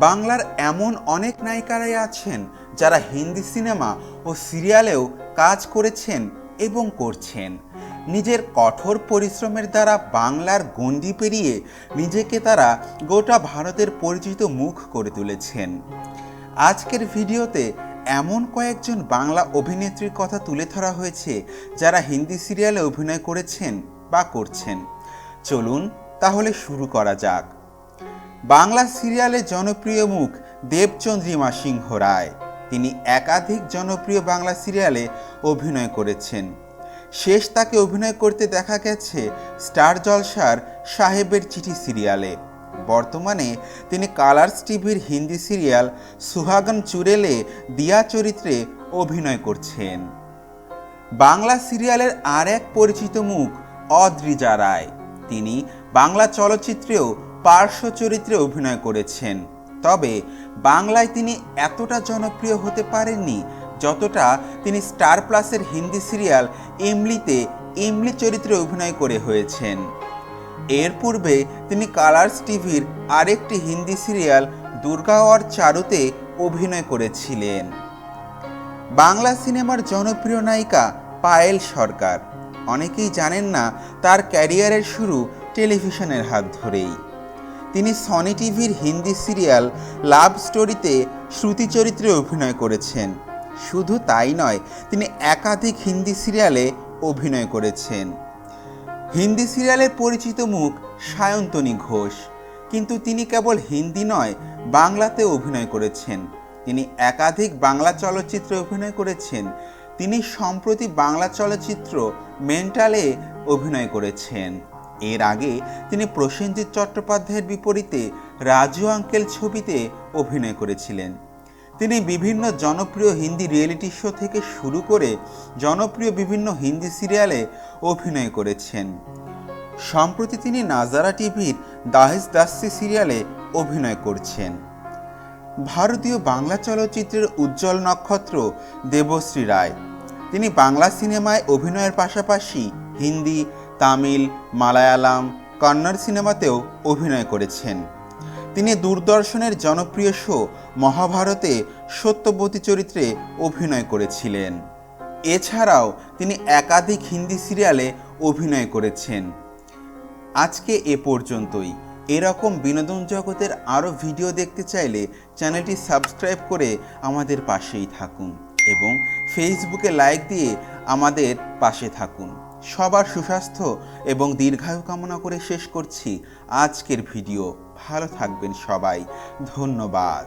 বাংলার এমন অনেক নায়িকারাই আছেন যারা হিন্দি সিনেমা ও সিরিয়ালেও কাজ করেছেন এবং করছেন। নিজের কঠোর পরিশ্রমের দ্বারা বাংলার গণ্ডি পেরিয়ে নিজেকে তারা গোটা ভারতের পরিচিত মুখ করে তুলেছেন। আজকের ভিডিওতে এমন কয়েকজন বাংলা অভিনেত্রীর কথা তুলে ধরা হয়েছে যারা হিন্দি সিরিয়ালে অভিনয় করেছেন বা করছেন। চলুন তাহলে শুরু করা যাক। বাংলা সিরিয়ালে জনপ্রিয় মুখ দেবচন্দ্রিমা সিংহ রায়। তিনি একাধিক জনপ্রিয় বাংলা সিরিয়ালে অভিনয় করেছেন। শেষ তাকে অভিনয় করতে দেখা গেছে স্টার জলসার সাহেবের চিঠি সিরিয়ালে। বর্তমানে তিনি কালার্স টিভির হিন্দি সিরিয়াল সুহাগন চুড়েলে দিয়া চরিত্রে অভিনয় করছেন। বাংলা সিরিয়ালের আর এক পরিচিত মুখ অদ্রিজা রায়। তিনি বাংলা চলচ্চিত্রেও পার্শ্ব চরিত্রে অভিনয় করেছেন, তবে বাংলায় তিনি এতটা জনপ্রিয় হতে পারেননি যতটা তিনি স্টার প্লাসের হিন্দি সিরিয়াল ইমলিতে ইমলি চরিত্রে অভিনয় করে হয়েছেন। এর পূর্বে তিনি কালার্স টিভির আরেকটি হিন্দি সিরিয়াল দুর্গা और চারুতে অভিনয় করেছিলেন। বাংলা সিনেমার জনপ্রিয় নায়িকা পায়েল সরকার। অনেকেই জানেন না তার ক্যারিয়ারের শুরু টেলিভিশনের হাত ধরেই। তিনি সনি টিভির হিন্দি সিরিয়াল লাভ স্টোরিতে শ্রুতি চরিত্রে অভিনয় করেছেন। শুধু তাই নয়, তিনি একাধিক হিন্দি সিরিয়ালে অভিনয় করেছেন। হিন্দি সিরিয়ালের পরিচিত মুখ সায়ন্তনী ঘোষ, কিন্তু তিনি কেবল হিন্দি নয়, বাংলাতে অভিনয় করেছেন। তিনি একাধিক বাংলা চলচ্চিত্রে অভিনয় করেছেন। তিনি সম্প্রতি বাংলা চলচ্চিত্র মেন্টালে অভিনয় করেছেন। এর আগে তিনি প্রসেনজিৎ চট্টোপাধ্যায়ের বিপরীতে রাজু আঙ্কেল ছবিতে অভিনয় করেছিলেন। তিনি বিভিন্ন জনপ্রিয় হিন্দি রিয়েলিটি শো থেকে শুরু করে জনপ্রিয় বিভিন্ন হিন্দি সিরিয়ালে অভিনয় করেছেন। সম্প্রতি তিনি নাজারা টিভির দাহেজ দাসী সিরিয়ালে অভিনয় করছেন। ভারতীয় বাংলা চলচ্চিত্রের উজ্জ্বল নক্ষত্র দেবশ্রী রায়। তিনি বাংলা সিনেমায় অভিনয়ের পাশাপাশি হিন্দি, তামিল, মালায়ালাম, কন্নড় সিনেমাতেও অভিনয় করেছেন। তিনি দূরদর্শনের জনপ্রিয় শো মহাভারতে সত্যবতী চরিত্রে অভিনয় করেছিলেন। এছাড়াও তিনি একাধিক হিন্দি সিরিয়ালে অভিনয় করেছেন। আজকে এ পর্যন্তই। এরকম বিনোদন জগতের আরও ভিডিও দেখতে চাইলে চ্যানেলটি সাবস্ক্রাইব করে আমাদের পাশেই থাকুন এবং ফেসবুকে লাইক দিয়ে আমাদের পাশে থাকুন। সবার সুস্বাস্থ্য এবং দীর্ঘায়ু কামনা করে শেষ করছি আজকের ভিডিও। ভালো থাকবেন সবাই। ধন্যবাদ।